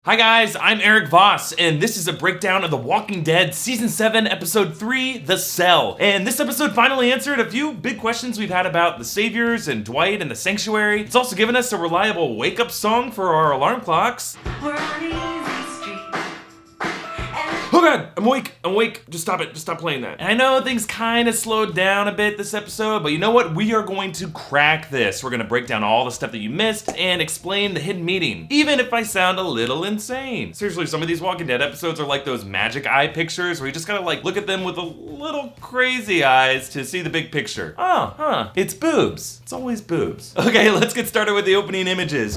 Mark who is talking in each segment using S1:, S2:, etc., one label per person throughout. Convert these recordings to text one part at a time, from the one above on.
S1: Hi guys, I'm Erik Voss, and this is a breakdown of The Walking Dead Season 7, Episode 3, The Cell. And this episode finally answered a few big questions we've had about the Saviors and Dwight and the Sanctuary. It's also given us a reliable wake-up song for our alarm clocks.
S2: We're on easy street.
S1: Oh god, I'm awake. Just stop it, just stop playing that. And I know things kind of slowed down a bit this episode, but you know what? We are going to crack this. We're gonna break down all the stuff that you missed and explain the hidden meaning, even if I sound a little insane. Seriously, some of these Walking Dead episodes are like those magic eye pictures where you just gotta like look at them with a little crazy eyes to see the big picture. Oh, it's boobs. It's always boobs. Okay, let's get started with the opening images.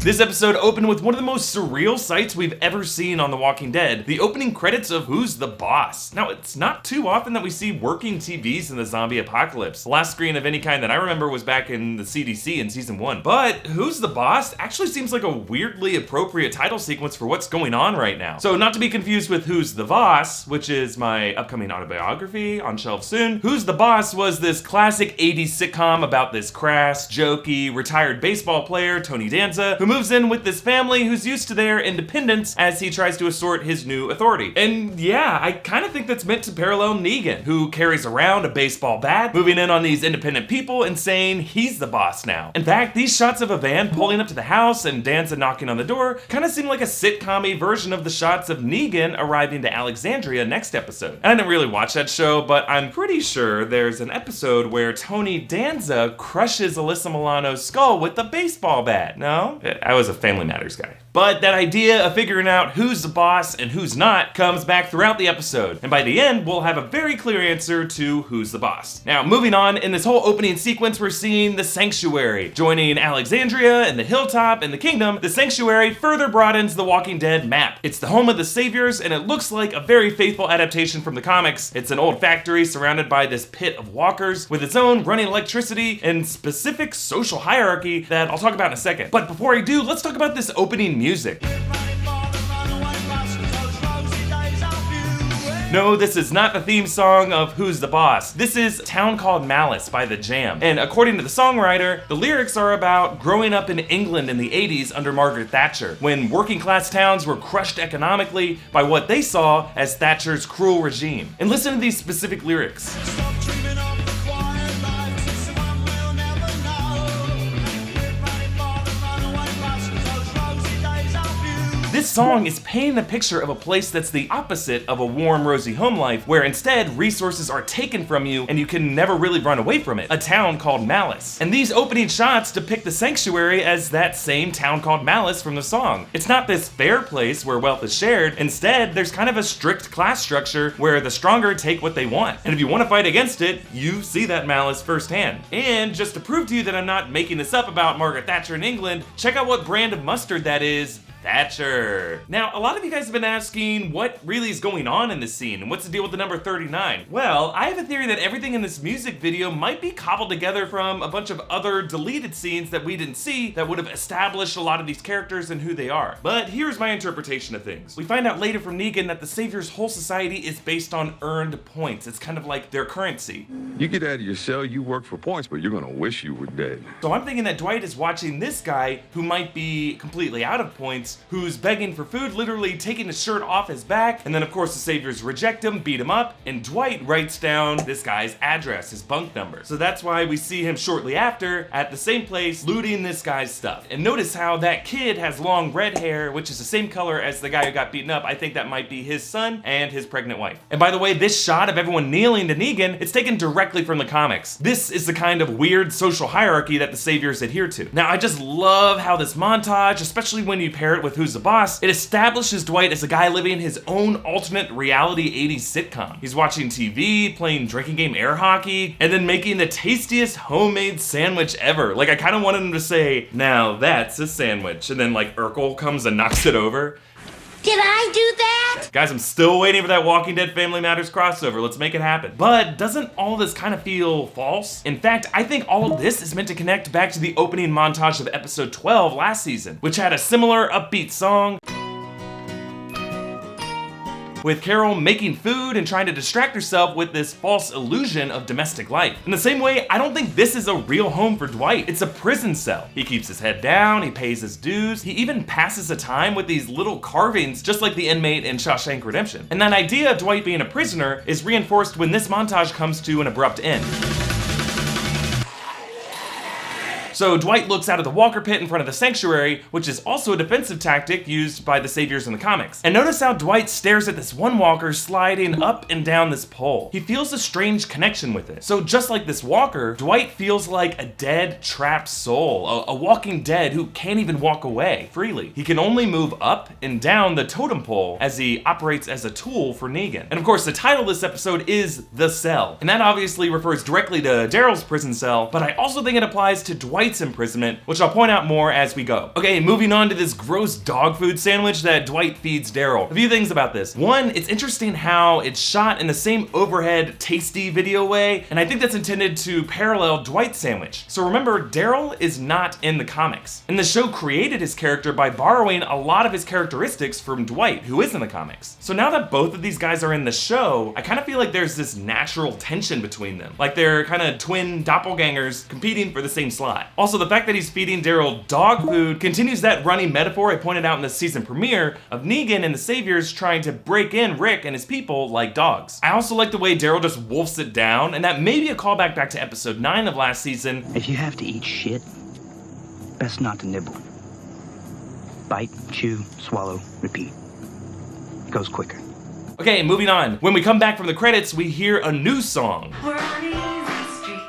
S1: This episode opened with one of the most surreal sights we've ever seen on The Walking Dead, the opening credits of Who's the Boss. Now, it's not too often that we see working TVs in the zombie apocalypse. The last screen of any kind that I remember was back in the CDC in Season 1. But Who's the Boss actually seems like a weirdly appropriate title sequence for what's going on right now. So not to be confused with Who's the Voss, which is my upcoming autobiography on shelves soon. Who's the Boss was this classic 80s sitcom about this crass, jokey, retired baseball player, Tony Danza, who moves in with this family who's used to their independence as he tries to assert his new authority. And yeah, I kind of think that's meant to parallel Negan, who carries around a baseball bat, moving in on these independent people and saying he's the boss now. In fact, these shots of a van pulling up to the house and Danza knocking on the door kind of seem like a sitcom-y version of the shots of Negan arriving to Alexandria next episode. And I didn't really watch that show, but I'm pretty sure there's an episode where Tony Danza crushes ALYSSA Milano's skull with a baseball bat. No? I was a Family Matters guy. But that idea of figuring out who's the boss and who's not comes back throughout the episode. And by the end, we'll have a very clear answer to who's the boss. Now, moving on, in this whole opening sequence, we're seeing the Sanctuary. Joining Alexandria and the Hilltop and the Kingdom, the Sanctuary further broadens the Walking Dead map. It's the home of the Saviors, and it looks like a very faithful adaptation from the comics. It's an old factory surrounded by this pit of walkers with its own running electricity and specific social hierarchy that I'll talk about in a second. But before I do, let's talk about this opening music. No, this is not the theme song of Who's the Boss. This is Town Called Malice by The Jam. And according to the songwriter, the lyrics are about growing up in England in the 80s under Margaret Thatcher, when working class towns were crushed economically by what they saw as Thatcher's cruel regime. And listen to these specific lyrics. This song is painting the picture of a place that's the opposite of a warm, rosy home life, where instead resources are taken from you and you can never really run away from it. A town called Malice. And these opening shots depict the Sanctuary as that same town called Malice from the song. It's not this fair place where wealth is shared. Instead, there's kind of a strict class structure where the stronger take what they want. And if you want to fight against it, you see that malice firsthand. And just to prove to you that I'm not making this up about Margaret Thatcher in England, check out what brand of mustard that is. Thatcher. Now, a lot of you guys have been asking what really is going on in this scene and what's the deal with the number 39? Well, I have a theory that everything in this music video might be cobbled together from a bunch of other deleted scenes that we didn't see that would have established a lot of these characters and who they are. But here's my interpretation of things. We find out later from Negan that the Savior's whole society is based on earned points. It's kind of like their currency.
S3: You get out of your cell, you work for points, but you're gonna wish you were dead.
S1: So I'm thinking that Dwight is watching this guy who might be completely out of points, who's begging for food, literally taking his shirt off his back, and then of course the Saviors reject him, beat him up, and Dwight writes down this guy's address, his bunk number. So that's why we see him shortly after at the same place looting this guy's stuff. And notice how that kid has long red hair, which is the same color as the guy who got beaten up. I think that might be his son and his pregnant wife. And by the way, this shot of everyone kneeling to Negan, it's taken directly from the comics. This is the kind of weird social hierarchy that the Saviors adhere to. Now, I just love how this montage, especially when you pair it with Who's the Boss, it establishes Dwight as a guy living his own alternate reality 80s sitcom. He's watching TV, playing drinking game air hockey, and then making the tastiest homemade sandwich ever. Like, I kind of wanted him to say, now that's a sandwich. And then like Urkel comes and knocks it over.
S2: Did I do that?
S1: Guys, I'm still waiting for that Walking Dead Family Matters crossover. Let's make it happen. But doesn't all this kind of feel false? In fact, I think all of this is meant to connect back to the opening montage of episode 12 last season, which had a similar upbeat song. with Carol making food and trying to distract herself with this false illusion of domestic life. In the same way, I don't think this is a real home for Dwight. It's a prison cell. He keeps his head down, he pays his dues, he even passes the time with these little carvings just like the inmate in Shawshank Redemption. And that idea of Dwight being a prisoner is reinforced when this montage comes to an abrupt end. So Dwight looks out of the walker pit in front of the sanctuary, which is also a defensive tactic used by the saviors in the comics. And notice how Dwight stares at this one walker sliding up and down this pole. He feels a strange connection with it. So just like this walker, Dwight feels like a dead, trapped soul, a walking dead who can't even walk away freely. He can only move up and down the totem pole as he operates as a tool for Negan. And of course, the title of this episode is The Cell. And that obviously refers directly to Daryl's prison cell, but I also think it applies to Dwight's imprisonment, which I'll point out more as we go. Okay, moving on to this gross dog food sandwich that Dwight feeds Daryl. A few things about this. One, it's interesting how it's shot in the same overhead tasty video way, and I think that's intended to parallel Dwight's sandwich. So remember, Daryl is not in the comics, and the show created his character by borrowing a lot of his characteristics from Dwight, who is in the comics. So now that both of these guys are in the show, I kind of feel like there's this natural tension between them, like they're kind of twin doppelgangers competing for the same slot. Also, the fact that he's feeding Daryl dog food continues that running metaphor I pointed out in the season premiere of Negan and the Saviors trying to break in Rick and his people like dogs. I also like the way Daryl just wolfs it down, and that may be a callback back to episode 9 of last season.
S4: If you have to eat shit, best not to nibble. Bite, chew, swallow, repeat. It goes quicker.
S1: Okay, moving on. When we come back from the credits, we hear a new song.
S2: We're on easy street,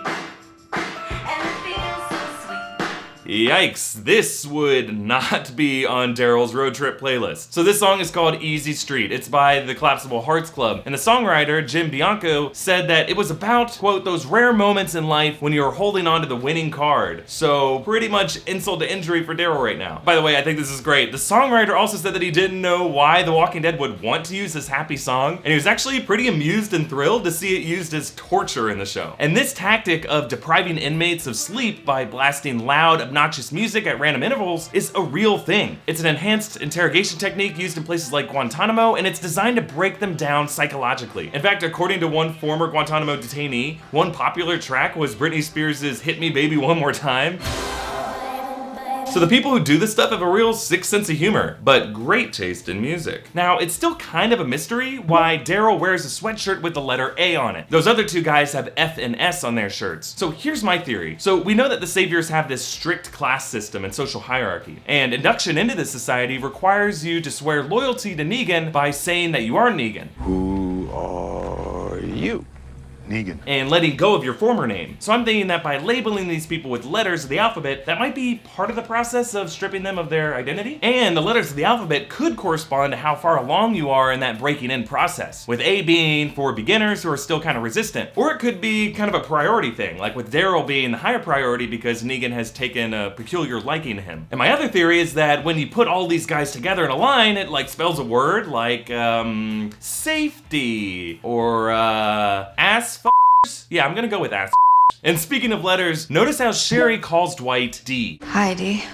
S2: and it feels so sweet.
S1: Yikes, this would not be on Daryl's road trip playlist. So this song is called Easy Street. It's by the Collapsable Hearts Club. And the songwriter, Jim Bianco, said that it was about, quote, those rare moments in life when you're holding on to the winning card. So pretty much insult to injury for Daryl right now. By the way, I think this is great. The songwriter also said that he didn't know why The Walking Dead would want to use this happy song, and he was actually pretty amused and thrilled to see it used as torture in the show. And this tactic of depriving inmates of sleep by blasting loud, obnoxious music at random intervals is a real thing. It's an enhanced interrogation technique used in places like Guantanamo, and it's designed to break them down psychologically. In fact, according to one former Guantanamo detainee, one popular track was Britney Spears' Hit Me Baby One More Time. So the people who do this stuff have a real sick sense of humor, but great taste in music. Now, it's still kind of a mystery why Daryl wears a sweatshirt with the letter A on it. Those other two guys have F and S on their shirts. So here's my theory. So we know that the Saviors have this strict class system and social hierarchy, and induction into this society requires you to swear loyalty to Negan by saying that you are Negan.
S3: Who are you?
S5: Negan.
S1: And letting go of your former name. So I'm thinking that by labeling these people with letters of the alphabet, that might be part of the process of stripping them of their identity. And the letters of the alphabet could correspond to how far along you are in that breaking in process, with A being for beginners who are still kind of resistant. Or it could be kind of a priority thing, like with Daryl being the higher priority because Negan has taken a peculiar liking to him. And my other theory is that when you put all these guys together in a line, it like spells a word like safety or ass. Yeah, I'm gonna go with ass. And speaking of letters, notice how Sherry calls Dwight D.
S6: Heidi.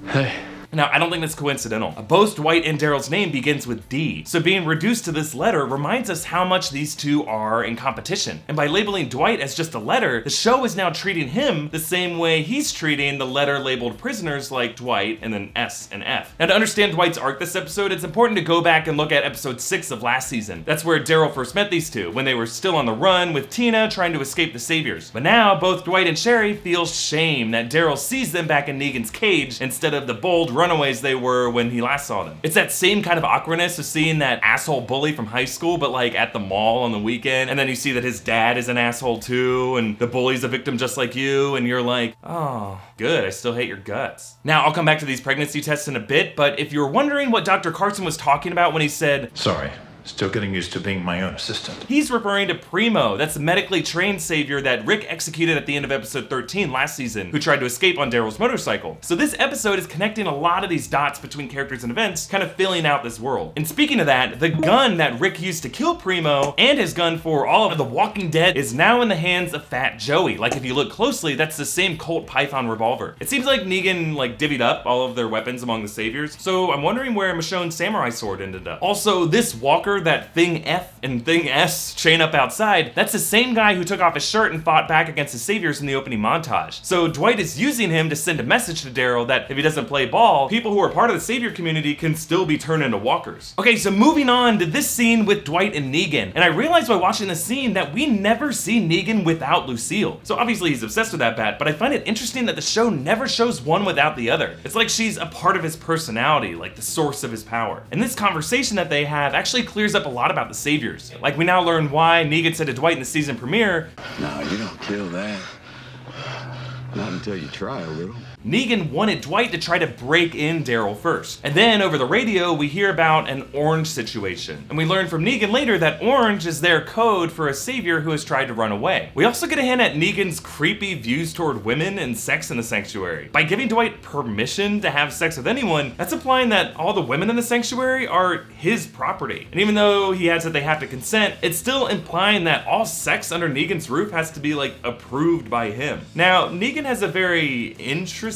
S5: Hey.
S1: Now, I don't think that's coincidental. Both Dwight and Daryl's name begins with D, so being reduced to this letter reminds us how much these two are in competition. And by labeling Dwight as just a letter, the show is now treating him the same way he's treating the letter-labeled prisoners like Dwight and then S and F. Now, to understand Dwight's arc this episode, it's important to go back and look at episode 6 of last season. That's where Daryl first met these two, when they were still on the run with Tina trying to escape the Saviors. But now, both Dwight and Sherry feel shame that Daryl sees them back in Negan's cage instead of the bold runaways they were when he last saw them. It's that same kind of awkwardness of seeing that asshole bully from high school, but like at the mall on the weekend, and then you see that his dad is an asshole too, and the bully's a victim just like you, and you're like, oh, good, I still hate your guts. Now, I'll come back to these pregnancy tests in a bit, but if you're wondering what Dr. Carson was talking about when he said,
S5: Sorry. Still getting used to being my own assistant.
S1: he's referring to Primo. That's the medically trained savior that Rick executed at the end of episode 13 last season, who tried to escape on Daryl's motorcycle. So this episode is connecting a lot of these dots between characters and events, kind of filling out this world. And speaking of that, the gun that Rick used to kill Primo and his gun for all of The Walking Dead is now in the hands of Fat Joey. Like if you look closely, that's the same Colt Python revolver. It seems like Negan like divvied up all of their weapons among the saviors, so I'm wondering where Michonne's samurai sword ended up. Also, this walker Walker that Thing F and Thing S chain up outside, that's the same guy who took off his shirt and fought back against the saviors in the opening montage. So Dwight is using him to send a message to Daryl that if he doesn't play ball, people who are part of the savior community can still be turned into walkers. Okay, so moving on to this scene with Dwight and Negan, and I realized while watching this scene that we never see Negan without Lucille. So obviously he's obsessed with that bat, but I find it interesting that the show never shows one without the other. It's like she's a part of his personality, like the source of his power. And this conversation that they have actually clears up a lot about the saviors. Like we now learn why Negan said to Dwight in the season premiere,
S6: No, you don't kill that. Not until you try a little.
S1: Negan wanted Dwight to try to break in Daryl first. And then over the radio, we hear about an orange situation. And we learn from Negan later that orange is their code for a savior who has tried to run away. We also get a hint at Negan's creepy views toward women and sex in the sanctuary. By giving Dwight permission to have sex with anyone, that's implying that all the women in the sanctuary are his property. And even though he adds that they have to consent, it's still implying that all sex under Negan's roof has to be like approved by him. Now, Negan has a very interesting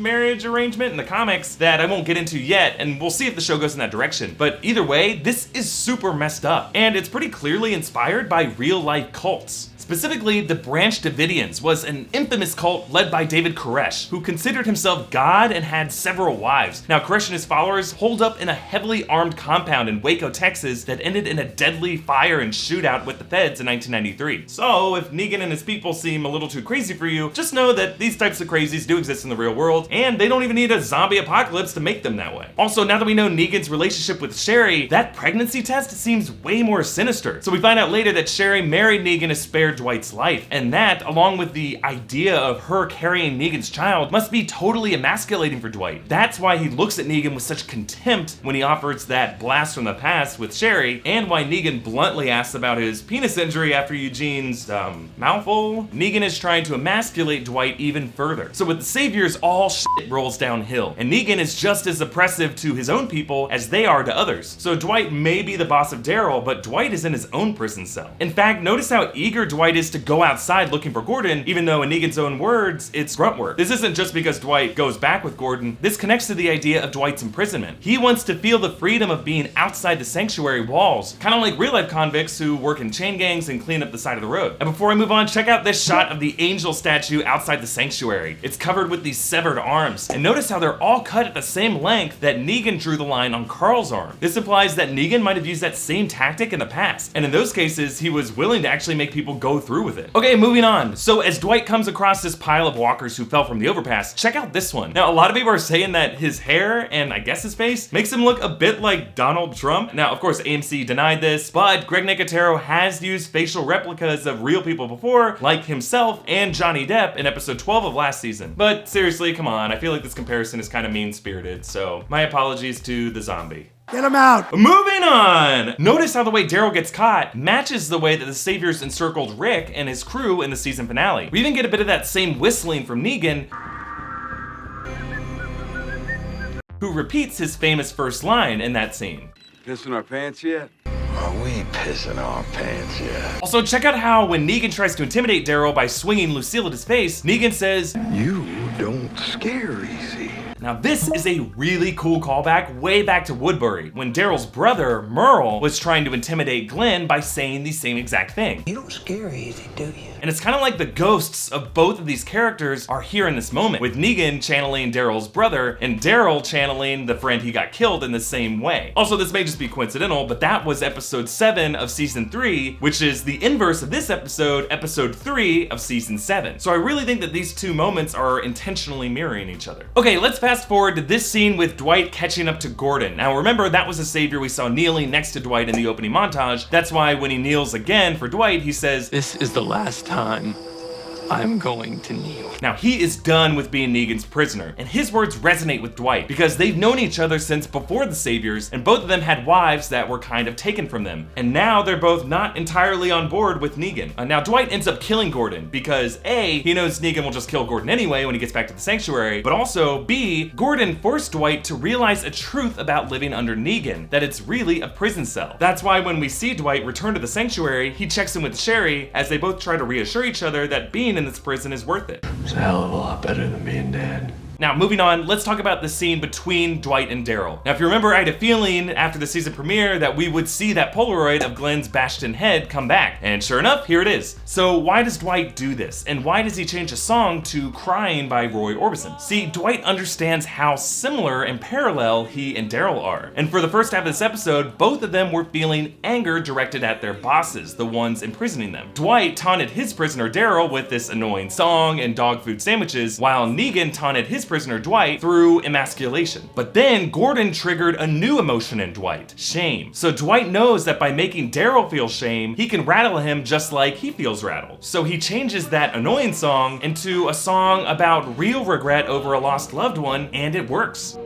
S1: marriage arrangement in the comics that I won't get into yet, and we'll see if the show goes in that direction. But either way, this is super messed up, and it's pretty clearly inspired by real-life cults. Specifically, the Branch Davidians was an infamous cult led by David Koresh, who considered himself God and had several wives. Now, Koresh and his followers holed up in a heavily armed compound in Waco, Texas that ended in a deadly fire and shootout with the feds in 1993. So, if Negan and his people seem a little too crazy for you, just know that these types of crazies do exist in the real world, and they don't even need a zombie apocalypse to make them that way. Also, now that we know Negan's relationship with Sherry, that pregnancy test seems way more sinister. So we find out later that Sherry married Negan to spare Dwight's life, and that, along with the idea of her carrying Negan's child, must be totally emasculating for Dwight. That's why he looks at Negan with such contempt when he offers that blast from the past with Sherry, and why Negan bluntly asks about his penis injury after Eugene's, mouthful. Negan is trying to emasculate Dwight even further. So with the saviors, all shit rolls downhill, and Negan is just as oppressive to his own people as they are to others. So Dwight may be the boss of Daryl, but Dwight is in his own prison cell. In fact, notice how eager Dwight is to go outside looking for Gordon, even though in Negan's own words, it's grunt work. This isn't just because Dwight goes back with Gordon. This connects to the idea of Dwight's imprisonment. He wants to feel the freedom of being outside the sanctuary walls, kind of like real-life convicts who work in chain gangs and clean up the side of the road. And before I move on, check out this shot of the angel statue outside the sanctuary. It's covered with these severed arms, and notice how they're all cut at the same length that Negan drew the line on Carl's arm. This implies that Negan might have used that same tactic in the past, and in those cases, he was willing to actually make people go through with it. Okay, moving on. So as Dwight comes across this pile of walkers who fell from the overpass, check out this one. Now, a lot of people are saying that his hair, and I guess his face, makes him look a bit like Donald Trump. Now, of course, AMC denied this, but Greg Nicotero has used facial replicas of real people before, like himself and Johnny Depp in episode 12 of last season. But seriously, come on, I feel like this comparison is kind of mean-spirited, so my apologies to the zombie.
S7: Get him out!
S1: Moving on! Notice how the way Daryl gets caught matches the way that the saviors encircled Rick and his crew in the season finale. We even get a bit of that same whistling from Negan, who repeats his famous first line in that scene.
S6: Pissing our pants yet? Are we pissing our pants yet?
S1: Also, check out how when Negan tries to intimidate Daryl by swinging Lucille at his face, Negan says,
S6: You don't scare easy.
S1: Now this is a really cool callback way back to Woodbury, when Daryl's brother, Merle, was trying to intimidate Glenn by saying the same exact thing.
S8: You don't scare easy, do you?
S1: And it's kind of like the ghosts of both of these characters are here in this moment, with Negan channeling Daryl's brother and Daryl channeling the friend he got killed in the same way. Also, this may just be coincidental, but that was episode 7 of season 3, which is the inverse of this episode, episode 3 of season 7. So I really think that these two moments are intentionally mirroring each other. Okay, let's fast forward to this scene with Dwight catching up to Gordon. Now remember, that was a savior we saw kneeling next to Dwight in the opening montage. That's why when he kneels again for Dwight, he says,
S9: "This is the last time I'm going to kneel."
S1: Now he is done with being Negan's prisoner, and his words resonate with Dwight because they've known each other since before the saviors, and both of them had wives that were kind of taken from them. And now they're both not entirely on board with Negan. Now Dwight ends up killing Gordon because A, he knows Negan will just kill Gordon anyway when he gets back to the sanctuary, but also B, Gordon forced Dwight to realize a truth about living under Negan, that it's really a prison cell. That's why when we see Dwight return to the sanctuary, he checks in with Sherry as they both try to reassure each other that being in this prison is worth it.
S9: It's a hell of a lot better than being dead.
S1: Now, moving on, let's talk about the scene between Dwight and Daryl. Now, if you remember, I had a feeling after the season premiere that we would see that Polaroid of Glenn's bashed in head come back, and sure enough, here it is. So why does Dwight do this? And why does he change a song to Crying by Roy Orbison? See, Dwight understands how similar and parallel he and Daryl are. And for the first half of this episode, both of them were feeling anger directed at their bosses, the ones imprisoning them. Dwight taunted his prisoner Daryl with this annoying song and dog food sandwiches, while Negan taunted his prisoner Dwight through emasculation. But then Gordon triggered a new emotion in Dwight, shame. So Dwight knows that by making Daryl feel shame, he can rattle him just like he feels rattled. So he changes that annoying song into a song about real regret over a lost loved one, and it works.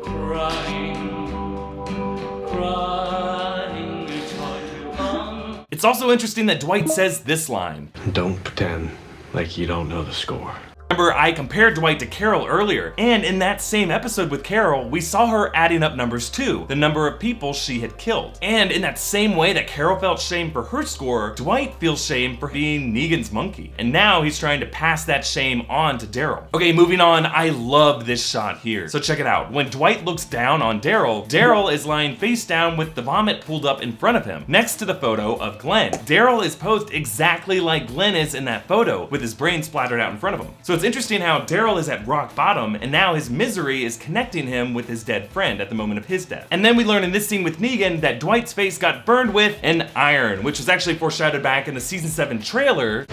S1: It's also interesting that Dwight says this line.
S7: Don't pretend like you don't know the score.
S1: Remember, I compared Dwight to Carol earlier, and in that same episode with Carol, we saw her adding up numbers too, the number of people she had killed. And in that same way that Carol felt shame for her score, Dwight feels shame for being Negan's monkey. And now he's trying to pass that shame on to Daryl. Okay, moving on, I love this shot here. So check it out. When Dwight looks down on Daryl, Daryl is lying face down with the vomit pulled up in front of him, next to the photo of Glenn. Daryl is posed exactly like Glenn is in that photo, with his brain splattered out in front of him. So it's interesting how Daryl is at rock bottom, and now his misery is connecting him with his dead friend at the moment of his death. And then we learn in this scene with Negan that Dwight's face got burned with an iron, which was actually foreshadowed back in the season 7 trailer.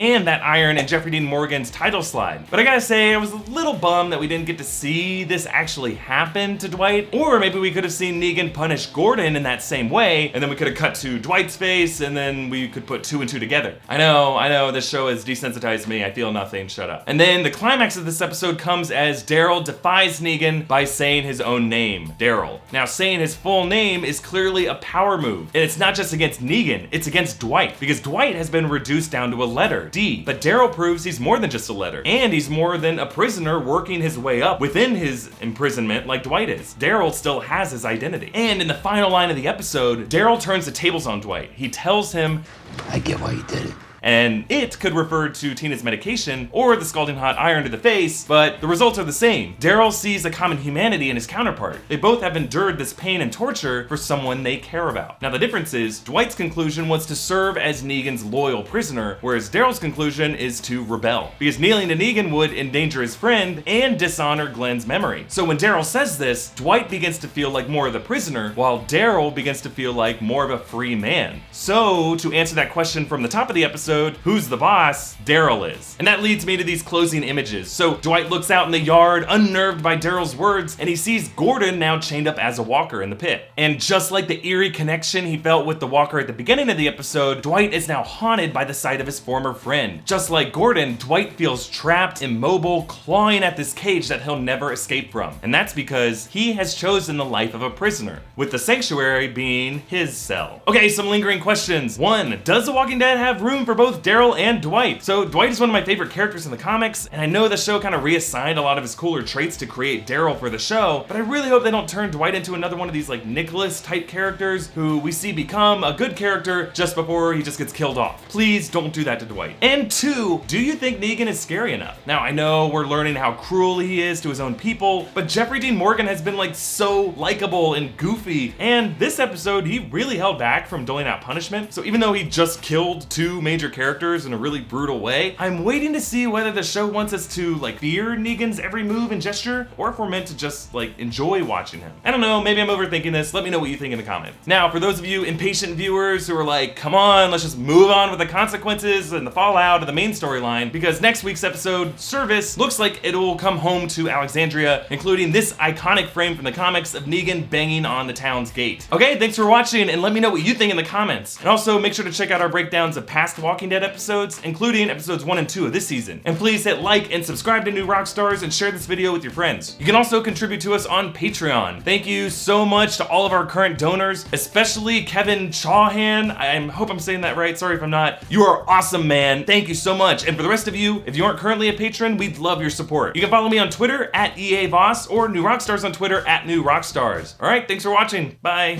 S1: And that iron in Jeffrey Dean Morgan's title slide. But I gotta say, I was a little bummed that we didn't get to see this actually happen to Dwight, or maybe we could have seen Negan punish Gordon in that same way, and then we could have cut to Dwight's face, and then we could put 2 and 2 together. I know, this show has desensitized me, I feel nothing, shut up. And then the climax of this episode comes as Daryl defies Negan by saying his own name, Daryl. Now, saying his full name is clearly a power move, and it's not just against Negan, it's against Dwight, because Dwight has been reduced down to a letter, D. But Daryl proves he's more than just a letter, and he's more than a prisoner working his way up within his imprisonment like Dwight is. Daryl still has his identity. And in the final line of the episode, Daryl turns the tables on Dwight. He tells him,
S8: I get why you did it.
S1: And it could refer to Tina's medication or the scalding hot iron to the face, but the results are the same. Daryl sees a common humanity in his counterpart. They both have endured this pain and torture for someone they care about. Now the difference is, Dwight's conclusion was to serve as Negan's loyal prisoner, whereas Daryl's conclusion is to rebel. Because kneeling to Negan would endanger his friend and dishonor Glenn's memory. So when Daryl says this, Dwight begins to feel like more of the prisoner, while Daryl begins to feel like more of a free man. So to answer that question from the top of the episode, who's the boss? Daryl is. And that leads me to these closing images. So Dwight looks out in the yard, unnerved by Daryl's words, and he sees Gordon now chained up as a walker in the pit. And just like the eerie connection he felt with the walker at the beginning of the episode, Dwight is now haunted by the sight of his former friend. Just like Gordon, Dwight feels trapped, immobile, clawing at this cage that he'll never escape from. And that's because he has chosen the life of a prisoner, with the sanctuary being his cell. Okay, some lingering questions. 1, does The Walking Dead have room for both Daryl and Dwight? So Dwight is one of my favorite characters in the comics, and I know the show kind of reassigned a lot of his cooler traits to create Daryl for the show, but I really hope they don't turn Dwight into another one of these like Nicholas type characters who we see become a good character just before he just gets killed off. Please don't do that to Dwight. And 2, do you think Negan is scary enough? Now I know we're learning how cruel he is to his own people, but Jeffrey Dean Morgan has been like so likable and goofy, and this episode he really held back from doling out punishment. So even though he just killed 2 major characters in a really brutal way, I'm waiting to see whether the show wants us to like fear Negan's every move and gesture, or if we're meant to just like enjoy watching him. I don't know, maybe I'm overthinking this. Let me know what you think in the comments. Now, for those of you impatient viewers who are like, come on, let's just move on with the consequences and the fallout of the main storyline, because next week's episode, Service, looks like it will come home to Alexandria, including this iconic frame from the comics of Negan banging on the town's gate. Okay, thanks for watching, and let me know what you think in the comments. And also make sure to check out our breakdowns of past Walking Dead episodes, including episodes 1 and 2 of this season. And please hit like and subscribe to New Rockstars and share this video with your friends. You can also contribute to us on Patreon. Thank you so much to all of our current donors, especially Kevin Chawhan. I hope I'm saying that right, sorry if I'm not. You are awesome, man. Thank you so much. And for the rest of you, if you aren't currently a patron, we'd love your support. You can follow me on Twitter @EA Voss or New Rockstars on Twitter @New Rockstars. All right, thanks for watching. Bye.